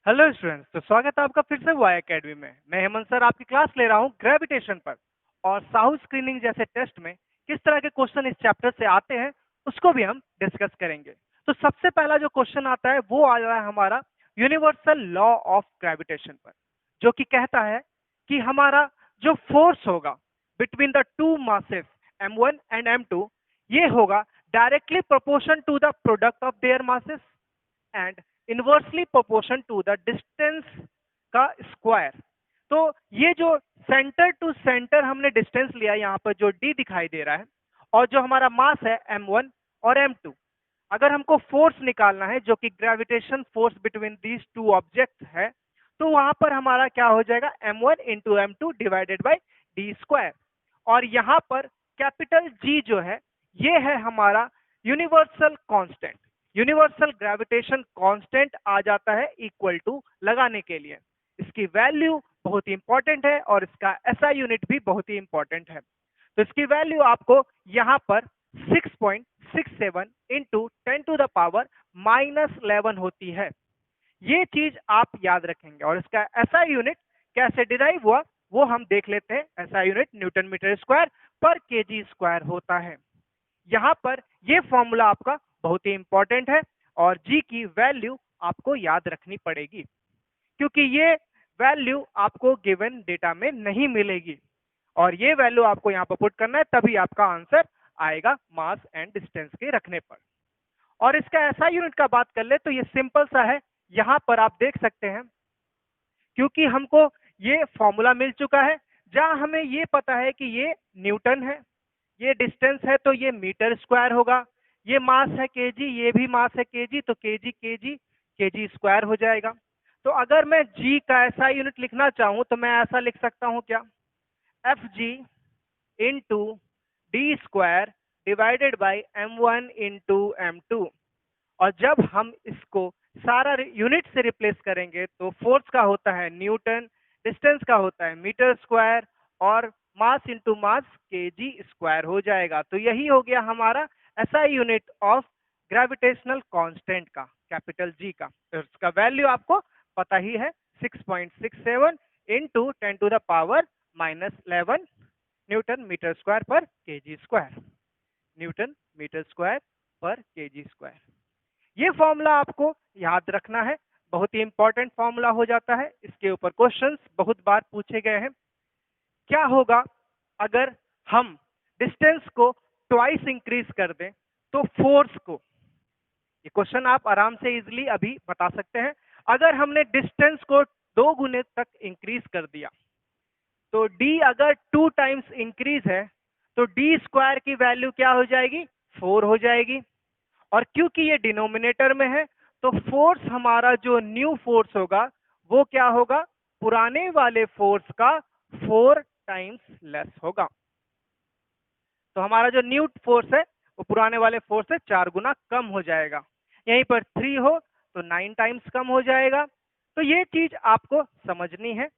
Hello students, तो स्वागत है आपका फिर से वाई एकेडमी में। मैं हेमंत सर आपकी क्लास ले रहा हूँ ग्रेविटेशन पर। और साहू स्क्रीनिंग जैसे टेस्ट में किस तरह के क्वेश्चन इस चैप्टर से आते हैं उसको भी हम डिस्कस करेंगे। तो सबसे पहला जो क्वेश्चन आता है वो आ रहा है हमारा यूनिवर्सल लॉ ऑफ ग्रेविटेशन पर, जो कि कहता है कि हमारा जो फोर्स होगा between the two masses m1 and m2, ये होगा directly proportion to the product of their masses and inversely proportion to the distance का स्क्वायर। तो ये जो सेंटर टू सेंटर हमने डिस्टेंस लिया, यहाँ पर जो d दिखाई दे रहा है, और जो हमारा मास है m1 और m2, अगर हमको फोर्स निकालना है जो कि gravitation force between these two objects है, तो वहां पर हमारा क्या हो जाएगा m1 into m2 divided by D square. और यहाँ पर कैपिटल G जो है ये है हमारा universal constant. Universal gravitation constant आ जाता है इक्वल टू लगाने के लिए। इसकी वैल्यू बहुत ही इंपॉर्टेंट है और इसका एसआई यूनिट भी बहुत ही इंपॉर्टेंट है। तो इसकी वैल्यू आपको यहाँ पर 6.67 इंटू 10⁻⁻11 होती है। ये चीज आप याद रखेंगे और इसका एसआई यूनिट कैसे डिराइव हुआ वो हम देख लेते हैं। SI unit newton metre square per k g square होता है। यहाँ पर ये फॉर्मूला आपका बहुत ही इंपॉर्टेंट है और जी की वैल्यू आपको याद रखनी पड़ेगी, क्योंकि ये वैल्यू आपको गिवन डेटा में नहीं मिलेगी और ये वैल्यू आपको यहाँ पर पुट करना है, तभी आपका आंसर आएगा मास एंड डिस्टेंस के रखने पर। और इसका एसआई यूनिट का बात कर ले तो ये सिंपल सा है। यहाँ पर आप देख सकते हैं, क्योंकि हमको ये फॉर्मूला मिल चुका है जहां हमें ये पता है कि ये न्यूटन है, ये डिस्टेंस है तो ये मीटर स्क्वायर होगा, ये मास है केजी, ये भी मास है केजी, तो केजी केजी केजी स्क्वायर हो जाएगा। तो अगर मैं जी का ऐसा यूनिट लिखना चाहूं तो मैं ऐसा लिख सकता हूं क्या, F G into D square divided by m1 into m2। और जब हम इसको सारा यूनिट से रिप्लेस करेंगे तो फोर्स का होता है न्यूटन, डिस्टेंस का होता है मीटर स्क्वायर और mass into mass k g square हो जाएगा। तो यही हो गया हमारा ऐसा यूनिट ऑफ ग्रेविटेशनल कांस्टेंट का, कैपिटल जी का। तो इसका वैल्यू आपको पता ही है, 6.67 into 10⁻⁻11 newton metre square per k g square. Newton metre square per k g square. ये फॉर्मूला आपको याद रखना है, बहुत ही इंपॉर्टेंट फॉर्मूला हो जाता है। इसके ऊपर क्वेश्चंस बहुत बार पूछे गए हैं। क्या होगा अगर हम डिस्टेंस को ट्वाइस इंक्रीज कर दें तो फोर्स को, ये क्वेश्चन आप आराम से इजिली अभी बता सकते हैं। अगर हमने डिस्टेंस को 2 गुने तक इंक्रीज कर दिया तो डी अगर 2 टाइम्स इंक्रीज है तो डी स्क्वायर की वैल्यू क्या हो जाएगी, 4 हो जाएगी। और क्योंकि ये डिनोमिनेटर में है तो फोर्स हमारा जो न्यू फोर्स होगा वो क्या होगा, पुराने वाले फोर्स का 4 टाइम्स लेस होगा। तो हमारा जो न्यू फोर्स है वो पुराने वाले फोर्स से 4 गुना कम हो जाएगा। यहीं पर 3 हो तो 9 टाइम्स कम हो जाएगा। तो ये चीज आपको समझनी है,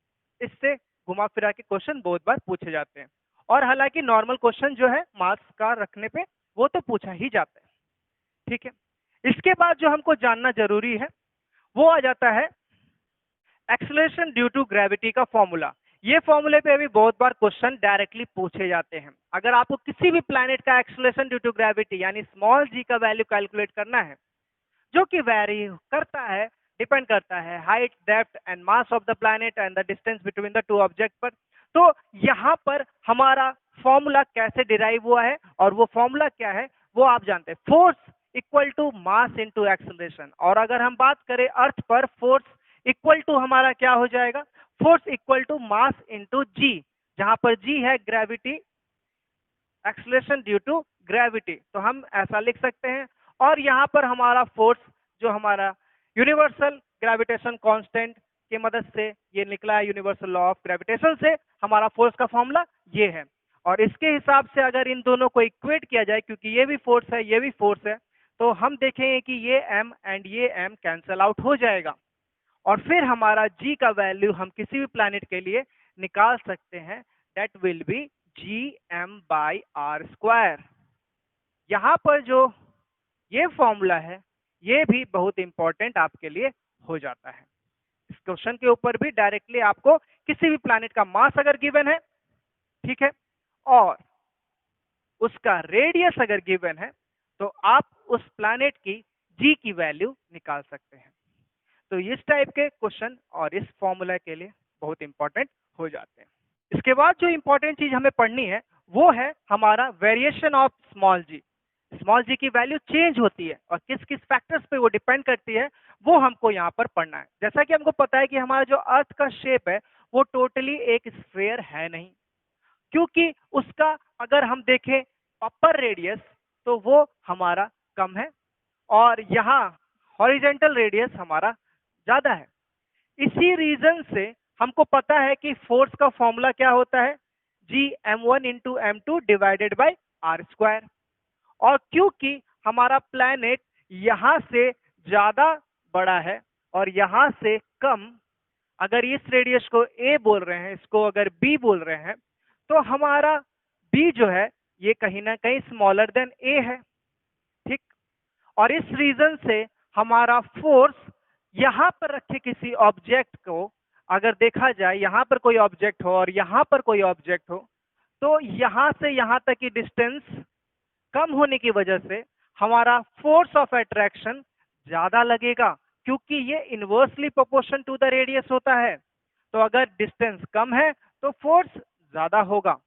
इससे घुमा फिरा के क्वेश्चन बहुत बार पूछे जाते हैं। और हालांकि नॉर्मल क्वेश्चन जो है मास का रखने पे वो तो पूछा ही जाता है, ठीक है। इसके बाद जो हमको जानना जरूरी है वो आ जाता है एक्सेलरेशन ड्यू टू ग्रेविटी का फॉर्मूला। ये फॉर्मूले पे अभी बहुत बार क्वेश्चन डायरेक्टली पूछे जाते हैं। अगर आपको किसी भी प्लैनेट का एक्सेलरेशन ड्यू टू ग्रेविटी यानी स्मॉल जी का वैल्यू कैलकुलेट करना है, जो कि वैरी करता है, डिपेंड करता है height, depth and mass of the planet and the distance between the to object पर। तो यहाँ पर हमारा फॉर्मूला कैसे डिराइव हुआ है और वो फॉर्मूला क्या है वो आप जानते हैं, force equal to mass into acceleration. और अगर हम बात करें अर्थ पर, फोर्स इक्वल टू हमारा क्या हो जाएगा, force equal to mass into g, जहां पर जी है gravity, acceleration due to gravity, तो हम ऐसा लिख सकते हैं। और यहाँ पर हमारा फोर्स जो हमारा यूनिवर्सल ग्रेविटेशन कांस्टेंट की मदद से ये निकला है, यूनिवर्सल लॉ ऑफ ग्रेविटेशन से हमारा फोर्स का फॉर्मूला ये है। और इसके हिसाब से अगर इन दोनों को इक्वेट किया जाए, क्योंकि ये भी फोर्स है ये भी फोर्स है, तो हम देखेंगे कि ये m एंड ये m कैंसल आउट हो जाएगा। और फिर हमारा g का वैल्यू हम किसी भी प्लैनेट के लिए निकाल सकते हैं, दैट विल बी gm/r²। यहाँ पर जो ये फॉर्मूला है ये भी बहुत इंपॉर्टेंट आपके लिए हो जाता है। क्वेश्चन के ऊपर भी डायरेक्टली आपको किसी भी प्लैनेट का मास अगर गिवन है, ठीक है, और उसका रेडियस अगर गिवन है, तो आप उस प्लैनेट की जी की वैल्यू निकाल सकते हैं। तो इस टाइप के क्वेश्चन और इस फॉर्मूला के लिए बहुत इंपॉर्टेंट हो जाते हैं। इसके बाद जो इंपॉर्टेंट चीज हमें पढ़नी है वो है हमारा variation of small g. Small g की वैल्यू चेंज होती है और किस किस फैक्टर्स पे वो डिपेंड करती है वो हमको यहाँ पर पढ़ना है। जैसा कि हमको पता है कि हमारा जो अर्थ का शेप है वो टोटली एक स्फीयर है नहीं, क्योंकि उसका अगर हम देखें अपर रेडियस तो वो हमारा कम है और यहाँ हॉरिजेंटल रेडियस हमारा ज्यादा है। इसी रीजन से हमको पता है कि फोर्स का फॉर्मूला क्या होता है, G m1 into m2 divided by R square. और क्योंकि हमारा प्लैनेट यहाँ से ज्यादा बड़ा है और यहाँ से कम, अगर इस रेडियस को a बोल रहे हैं, इसको अगर b बोल रहे हैं, तो हमारा b जो है ये कहीं ना कहीं स्मॉलर देन a है, ठीक। और इस रीजन से हमारा फोर्स यहाँ पर रखे किसी ऑब्जेक्ट को अगर देखा जाए, यहाँ पर कोई ऑब्जेक्ट हो और यहाँ पर कोई ऑब्जेक्ट हो, तो यहाँ से यहाँ तक की डिस्टेंस कम होने की वजह से हमारा फोर्स ऑफ अट्रैक्शन ज्यादा लगेगा, क्योंकि ये inversely proportion to the radius होता है। तो अगर डिस्टेंस कम है तो फोर्स ज्यादा होगा,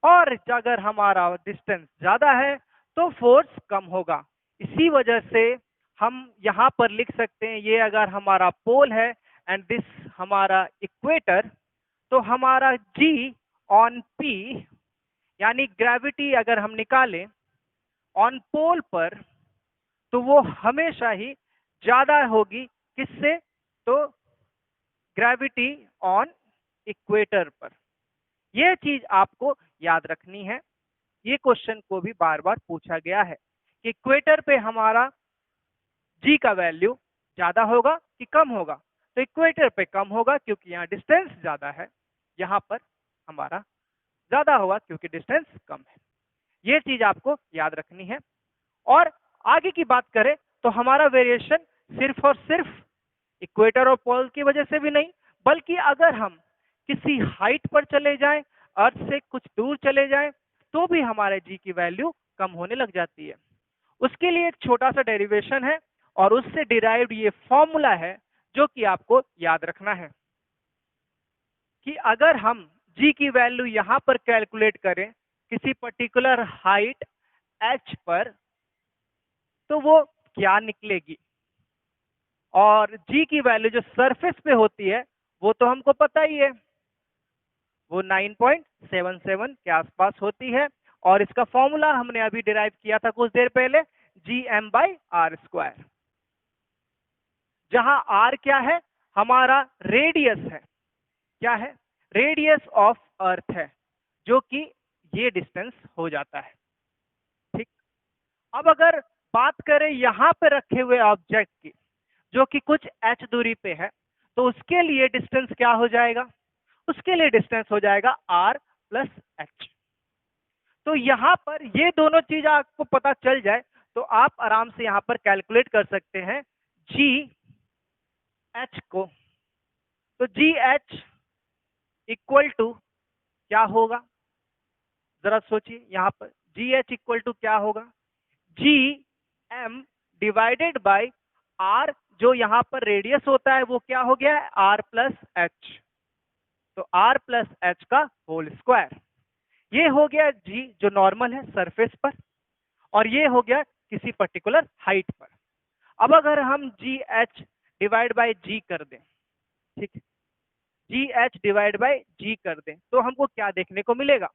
और अगर हमारा डिस्टेंस ज्यादा है तो फोर्स कम होगा। इसी वजह से हम यहाँ पर लिख सकते हैं, ये अगर हमारा पोल है एंड दिस हमारा इक्वेटर, तो हमारा G ऑन P यानी ग्रेविटी अगर हम निकालें ऑन पोल पर, तो वो हमेशा ही ज्यादा होगी किससे, तो ग्रेविटी ऑन इक्वेटर पर। यह चीज आपको याद रखनी है। ये क्वेश्चन को भी बार बार पूछा गया है कि इक्वेटर पे हमारा जी का वैल्यू ज्यादा होगा कि कम होगा, तो इक्वेटर पे कम होगा क्योंकि यहाँ डिस्टेंस ज्यादा है, यहाँ पर हमारा ज्यादा होगा क्योंकि डिस्टेंस कम है। ये चीज आपको याद रखनी है। और आगे की बात करें तो हमारा वेरिएशन सिर्फ और सिर्फ इक्वेटर और पोल की वजह से भी नहीं, बल्कि अगर हम किसी हाइट पर चले जाएं, अर्थ से कुछ दूर चले जाएं, तो भी हमारे जी की वैल्यू कम होने लग जाती है। उसके लिए एक छोटा सा डेरिवेशन है और उससे डिराइव्ड ये फॉर्मूला है जो कि आपको याद रखना है कि अगर हम जी की वैल्यू यहां पर कैलकुलेट करें किसी पर्टिकुलर हाइट h पर, तो वो क्या निकलेगी। और जी की वैल्यू जो सरफेस पे होती है वो तो हमको पता ही है, वो 9.77 के आसपास होती है, और इसका फॉर्मूला हमने अभी डिराइव किया था कुछ देर पहले, Gm/r², जहां r क्या है, हमारा रेडियस है, क्या है, रेडियस ऑफ अर्थ है, जो कि ये डिस्टेंस हो जाता है, ठीक। अब अगर बात करें यहां पे रखे हुए ऑब्जेक्ट की जो कि कुछ h दूरी पे है, तो उसके लिए डिस्टेंस क्या हो जाएगा, उसके लिए डिस्टेंस हो जाएगा r प्लस h। तो यहाँ पर ये दोनों चीज आपको पता चल जाए तो आप आराम से यहाँ पर कैलकुलेट कर सकते हैं जी एच को। तो जी एच इक्वल टू क्या होगा, जरा सोचिए, यहाँ पर जी एच इक्वल टू क्या होगा, G M divided by R, जो यहाँ पर रेडियस होता है वो क्या हो गया है, आर प्लस एच। तो आर प्लस एच का होल स्क्वायर, ये हो गया जी जो नॉर्मल है सरफेस पर, और ये हो गया किसी पर्टिकुलर हाइट पर। अब अगर हम जी एच डिवाइड बाई जी कर दें, ठीक है, जी एच डिवाइड बाई जी कर दें, तो हमको क्या देखने को मिलेगा,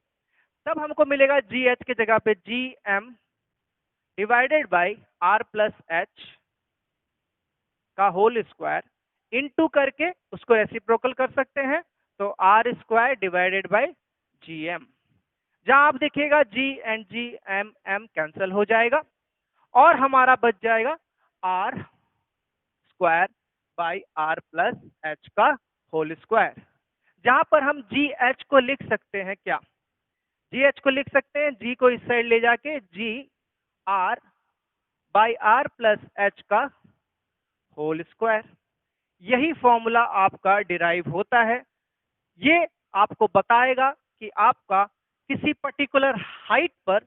तब हमको मिलेगा जी एच की जगह पे g M divided by r plus h का होल स्क्वायर इनटू करके उसको रेसिप्रोकल कर सकते हैं, तो r square divided by g m. जहां आप देखिएगा g and g m m cancel हो जाएगा और हमारा बच जाएगा r square by r plus h का होल स्क्वायर। जहां पर हम जी एच को लिख सकते हैं, क्या जी एच को लिख सकते हैं, जी को इस साइड ले जाके g r by r plus h का होल स्क्वायर। यही फॉर्मूला आपका डिराइव होता है। ये आपको बताएगा कि आपका किसी पर्टिकुलर हाइट पर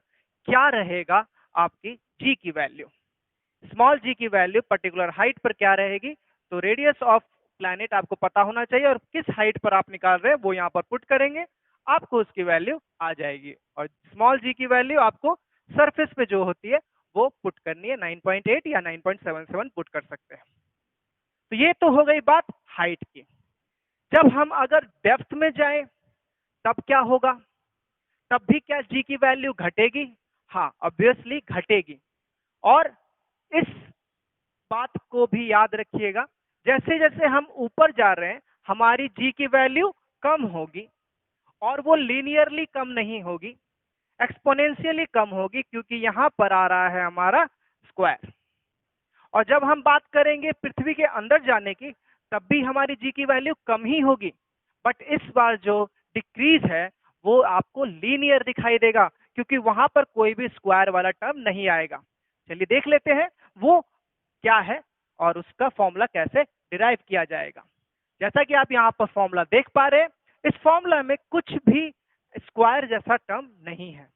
क्या रहेगा आपकी जी की वैल्यू। स्मॉल जी की वैल्यू पर्टिकुलर हाइट पर क्या रहेगी, तो रेडियस ऑफ प्लैनेट आपको पता होना चाहिए और किस हाइट पर आप निकाल रहे हैं वो यहाँ पर पुट करेंगे, आपको उसकी वैल्यू आ जाएगी। और स्मॉल जी की वैल्यू आपको सरफेस पे जो होती है वो पुट करनी है, 9.8 या 9.77 पुट कर सकते हैं। तो ये तो हो गई बात हाइट की। जब हम अगर डेप्थ में जाएं तब क्या होगा, तब भी क्या जी की वैल्यू घटेगी? हाँ, ऑब्वियसली घटेगी। और इस बात को भी याद रखिएगा, जैसे जैसे हम ऊपर जा रहे हैं हमारी जी की वैल्यू कम होगी, और वो लीनियरली कम नहीं होगी, एक्सपोनेंशियली कम होगी, क्योंकि यहां पर आ रहा है हमारा स्क्वायर। और जब हम बात करेंगे पृथ्वी के अंदर जाने की, तब भी हमारी जी की वैल्यू कम ही होगी, बट इस बार जो डिक्रीज है वो आपको लीनियर दिखाई देगा, क्योंकि वहां पर कोई भी स्क्वायर वाला टर्म नहीं आएगा। चलिए देख लेते हैं वो क्या है और उसका फॉर्मूला कैसे डिराइव किया जाएगा। जैसा कि आप यहाँ पर फॉर्मूला देख पा रहे हैं, इस फॉर्मूला में कुछ भी स्क्वायर जैसा टर्म नहीं है,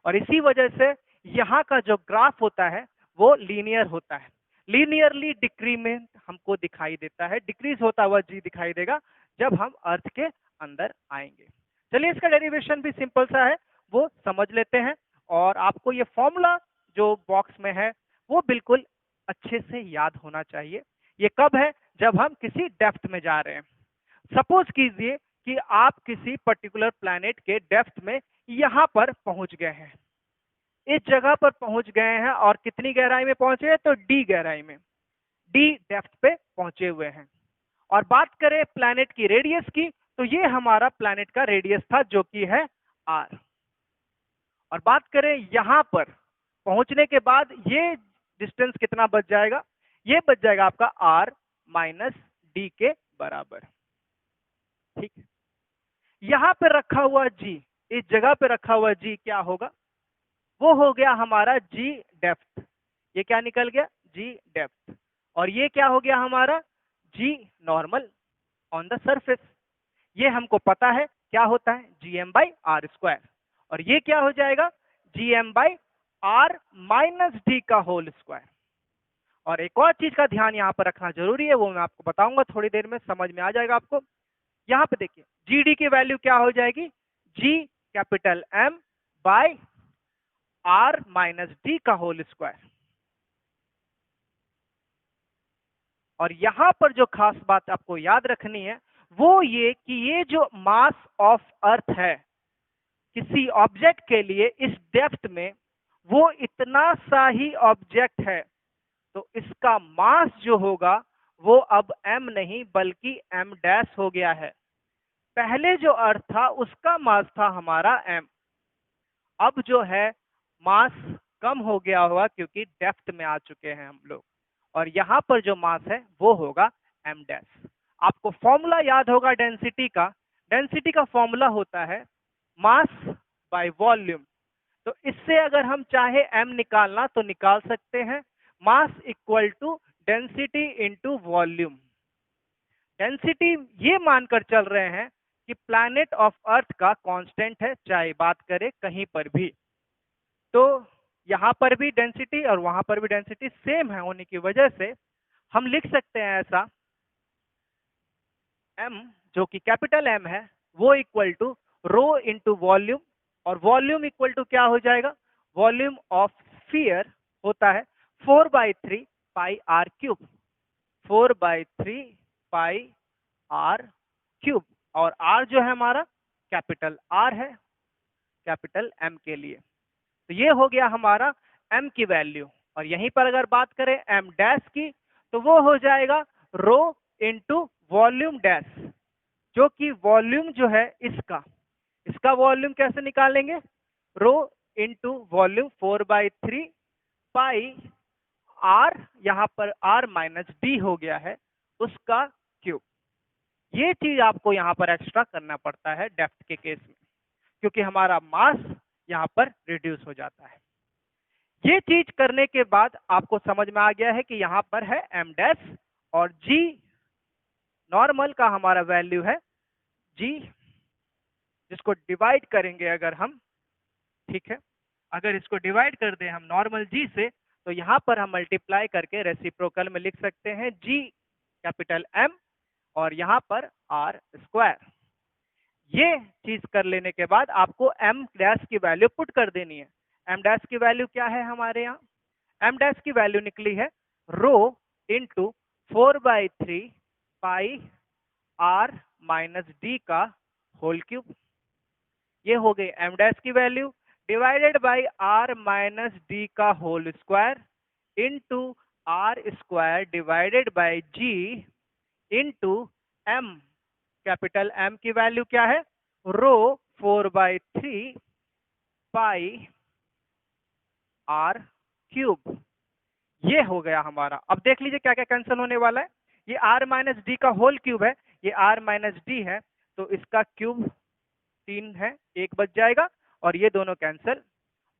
और इसी वजह से यहाँ का जो ग्राफ होता है वो लीनियर होता है। लीनियरली डिक्रीमेंट हमको दिखाई देता है, डिक्रीज होता हुआ जी दिखाई देगा जब हम अर्थ के अंदर आएंगे। चलिए इसका डेरिवेशन भी सिंपल सा है, वो समझ लेते हैं। और आपको ये फॉर्मूला जो बॉक्स में है वो बिल्कुल अच्छे से याद होना चाहिए। ये कब है, जब हम किसी डेप्थ में जा रहे हैं। सपोज कीजिए कि आप किसी पर्टिकुलर प्लैनेट के डेप्थ में यहां पर पहुंच गए हैं, इस जगह पर पहुंच गए हैं, और कितनी गहराई में पहुंचे हैं, तो डी गहराई में, डी डेप्थ पे पहुंचे हुए हैं। और बात करें प्लैनेट की रेडियस की, तो ये हमारा प्लैनेट का रेडियस था जो कि है आर। और बात करें यहां पर पहुंचने के बाद ये डिस्टेंस कितना बच जाएगा, ये बच जाएगा आपका आर माइनस डी के बराबर। ठीक है, यहां पर रखा हुआ जी, इस जगह पे रखा हुआ जी क्या होगा, वो हो गया हमारा जी डेप्थ। ये क्या निकल गया, जी डेप्थ। और ये क्या हो गया हमारा, G normal on the surface. ये हमको पता है क्या होता है, G M by R square. और ये क्या हो जाएगा, G M by are minus D का होल स्क्वायर। और एक और चीज का ध्यान यहाँ पर रखना जरूरी है, वो मैं आपको बताऊंगा थोड़ी देर में, समझ में आ जाएगा आपको। यहाँ पे देखिए जी डी की वैल्यू क्या हो जाएगी, g capital m by are minus D का होल स्क्वायर। और यहां पर जो खास बात आपको याद रखनी है वो ये कि ये जो मास ऑफ अर्थ है किसी ऑब्जेक्ट के लिए इस डेप्थ में, वो इतना सा ही ऑब्जेक्ट है, तो इसका मास जो होगा वो अब m नहीं बल्कि m डैश हो गया है। पहले जो अर्थ था उसका मास था हमारा m, अब जो है मास कम हो गया होगा क्योंकि डेप्थ में आ चुके हैं हम लोग, और यहां पर जो मास है वो होगा m डैश। आपको फॉर्मूला याद होगा डेंसिटी का, डेंसिटी का फॉर्मूला होता है मास बाय वॉल्यूम। तो इससे अगर हम चाहे m निकालना तो निकाल सकते हैं, mass equal to density into volume. Density ये मानकर चल रहे हैं कि प्लैनेट ऑफ अर्थ का कांस्टेंट है, चाहे बात करें कहीं पर भी। तो यहां पर भी डेंसिटी और वहां पर भी डेंसिटी सेम है होने की वजह से हम लिख सकते हैं ऐसा, m जो कि कैपिटल M है वो equal to rho into volume. और वॉल्यूम इक्वल टू क्या हो जाएगा, वॉल्यूम ऑफ स्फीयर होता है 4/3 pi r cube, 4/3 pi r cube. और आर जो है हमारा कैपिटल आर है, कैपिटल एम के लिए। तो ये हो गया हमारा m की वैल्यू। और यहीं पर अगर बात करें m डैश की, तो वो हो जाएगा रो इंटू वॉल्यूम डैश, जो कि वॉल्यूम जो है इसका वॉल्यूम कैसे निकालेंगे, रो इंटू वॉल्यूम 4/3 पाई आर, यहां पर आर माइनस डी हो गया है उसका क्यूब। ये चीज आपको यहां पर एक्स्ट्रा करना पड़ता है डेप्थ के केस में, क्योंकि हमारा मास यहां पर रिड्यूस हो जाता है। ये चीज करने के बाद आपको समझ में आ गया है कि यहां पर है m डैश और g नॉर्मल का हमारा वैल्यू है जी, जिसको डिवाइड करेंगे अगर हम, ठीक है, अगर इसको डिवाइड कर दें हम नॉर्मल जी से, तो यहाँ पर हम मल्टीप्लाई करके रेसिप्रोकल में लिख सकते हैं जी कैपिटल एम और यहाँ पर आर स्क्वायर। ये चीज कर लेने के बाद आपको एम डैश की वैल्यू पुट कर देनी है। एम डैश की वैल्यू क्या है हमारे यहाँ? एम डैश की वैल्यू निकली है rho into 4/3 pi r minus D का होल क्यूब। ये हो गई एम डैश की value divided by are minus D का whole square into r square divided by g into m, capital m की वैल्यू क्या है? Rho 4/3 pi r cube. ये हो गया हमारा। अब देख लीजिए क्या क्या कैंसिल होने वाला है। ये आर माइनस डी का होल क्यूब है, ये आर माइनस डी है, तो इसका क्यूब 3 है, 1 बच जाएगा और ये दोनों कैंसिल।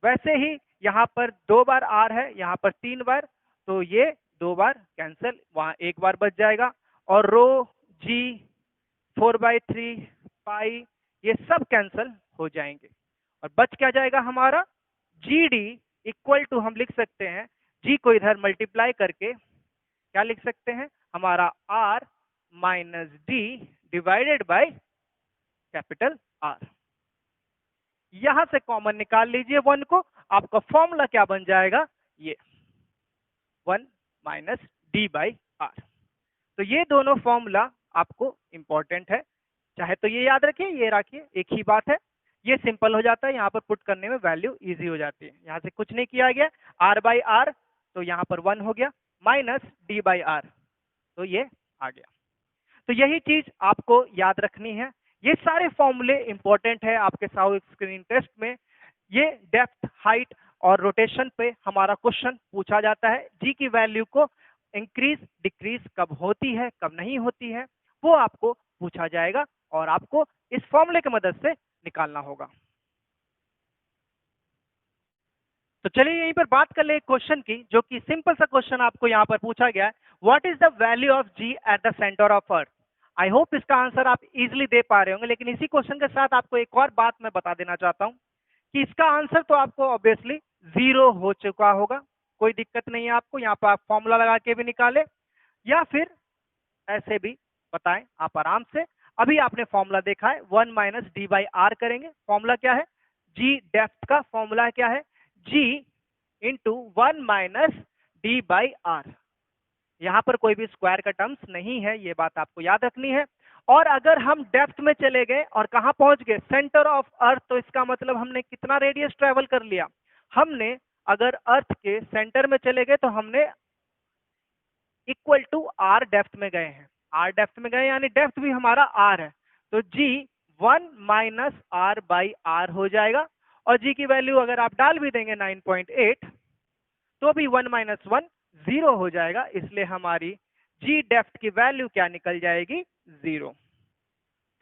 वैसे ही यहाँ पर 2 बार आर है, यहाँ पर 3 बार, तो ये 2 बार कैंसिल, वहां 1 बार बच जाएगा। और रो जी 4/3 पाई ये सब कैंसिल हो जाएंगे और बच क्या जाएगा हमारा? जी डी इक्वल टू हम लिख सकते हैं, जी को इधर मल्टीप्लाई करके क्या लिख सकते हैं? हमारा R minus D divided by capital R. यहां से कॉमन निकाल लीजिए 1 को, आपका फॉर्मूला क्या बन जाएगा? ये 1 माइनस डी बाई आर। तो ये दोनों फॉर्मूला आपको इंपॉर्टेंट है, चाहे तो ये याद रखिए, ये रखिए, एक ही बात है। ये सिंपल हो जाता है, यहाँ पर पुट करने में वैल्यू इजी हो जाती है। यहाँ से कुछ नहीं किया गया, आर बाई आर तो यहाँ पर 1 हो गया, माइनस डी बाई आर तो ये आ गया। तो यही चीज आपको याद रखनी है। ये सारे फॉर्मूले इंपॉर्टेंट है आपके साउथ स्क्रीन टेस्ट में। ये डेप्थ, हाइट और रोटेशन पे हमारा क्वेश्चन पूछा जाता है। जी की वैल्यू को इंक्रीज डिक्रीज कब होती है, कब नहीं होती है, वो आपको पूछा जाएगा और आपको इस फॉर्मूले की मदद से निकालना होगा। तो चलिए यहीं पर बात कर ले एक क्वेश्चन की, जो कि सिंपल सा क्वेश्चन आपको यहाँ पर पूछा गया है। What is the value of G at the centre of earth? I hope इसका आंसर आप इजीली दे पा रहे होंगे, लेकिन इसी क्वेश्चन के साथ आपको एक और बात मैं बता देना चाहता हूँ कि इसका आंसर तो आपको ऑब्वियसली 0 हो चुका होगा। कोई दिक्कत नहीं है आपको, यहाँ पर आप फॉर्मूला लगा के भी निकाले या फिर ऐसे भी बताएं आप आराम से। अभी आपने फॉर्मूला देखा है, 1 माइनस डी बाई आर करेंगे। फॉर्मूला क्या है? जी डेप्थ का फॉर्मूला क्या है? G into 1 minus d by r. यहां पर कोई भी स्क्वायर का टर्म्स नहीं है, ये बात आपको याद रखनी है। और अगर हम डेप्थ में चले गए और कहां पहुंच गए? सेंटर ऑफ अर्थ, तो इसका मतलब हमने कितना रेडियस ट्रेवल कर लिया? हमने अगर अर्थ के सेंटर में चले गए तो हमने इक्वल टू आर डेप्थ में गए हैं। आर डेप्थ में गए यानी डेप्थ भी हमारा आर है, तो जी 1 माइनस आर बाई आर हो जाएगा। और जी की वैल्यू अगर आप डाल भी देंगे 9.8 तो भी 1 माइनस 1 0 हो जाएगा, इसलिए हमारी जी डेप्थ की वैल्यू क्या निकल जाएगी? 0।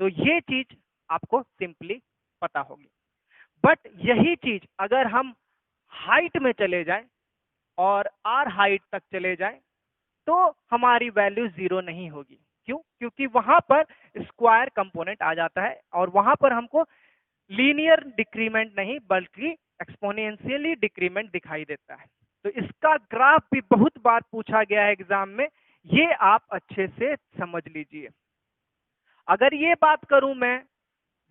तो ये चीज आपको सिंपली पता होगी। बट यही चीज अगर हम हाइट में चले जाएं और आर हाइट तक चले जाएं तो हमारी वैल्यू 0 नहीं होगी। क्यों? क्योंकि वहां पर स्क्वायर कंपोनेंट आ जाता है और वहां पर हमको लीनियर डिक्रीमेंट नहीं बल्कि एक्सपोनेंशियली डिक्रीमेंट दिखाई देता है। तो इसका ग्राफ भी बहुत बार पूछा गया है एग्जाम में, ये आप अच्छे से समझ लीजिए। अगर ये बात करूं मैं,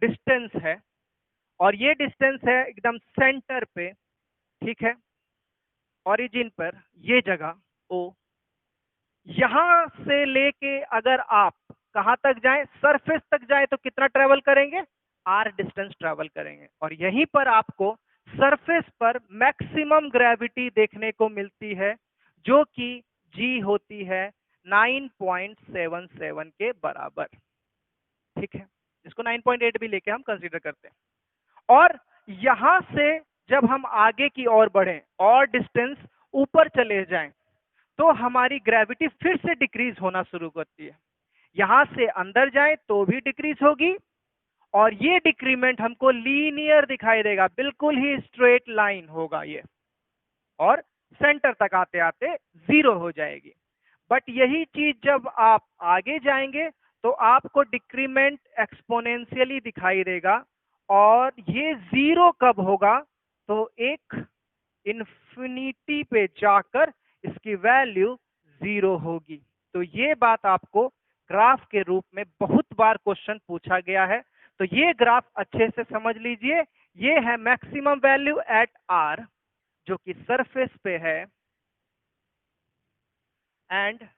डिस्टेंस है और ये डिस्टेंस है एकदम सेंटर पे, ठीक है, ओरिजिन पर ये जगह ओ, यहां से लेके अगर आप कहां तक जाएं, सरफेस तक जाएं, तो कितना ट्रेवल करेंगे? आर डिस्टेंस ट्रेवल करेंगे। और यहीं पर आपको सरफेस पर मैक्सिमम ग्रेविटी देखने को मिलती है, जो कि जी होती है 9.77 के बराबर, ठीक है, इसको 9.8 भी लेके हम कंसीडर करते हैं। और यहां से जब हम आगे की ओर बढ़ें और डिस्टेंस ऊपर चले जाएं तो हमारी ग्रेविटी फिर से डिक्रीज होना शुरू करती है। यहां से अंदर जाए तो भी डिक्रीज होगी और ये डिक्रीमेंट हमको लीनियर दिखाई देगा, बिल्कुल ही स्ट्रेट लाइन होगा ये, और सेंटर तक आते आते 0 हो जाएगी। बट यही चीज जब आप आगे जाएंगे तो आपको डिक्रीमेंट एक्सपोनेंशियली दिखाई देगा, और ये जीरो कब होगा, तो एक इन्फिनिटी पे जाकर इसकी वैल्यू जीरो होगी। तो ये बात आपको ग्राफ के रूप में बहुत बार क्वेश्चन पूछा गया है, तो ये ग्राफ अच्छे से समझ लीजिए। ये है मैक्सिमम वैल्यू एट आर, जो कि सरफेस पे है, एंड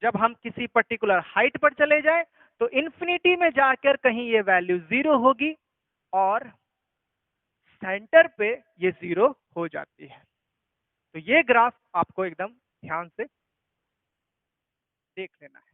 जब हम किसी पर्टिकुलर हाइट पर चले जाए तो इन्फिनिटी में जाकर कहीं ये वैल्यू जीरो होगी, और सेंटर पे ये जीरो हो जाती है। तो ये ग्राफ आपको एकदम ध्यान से देख लेना है।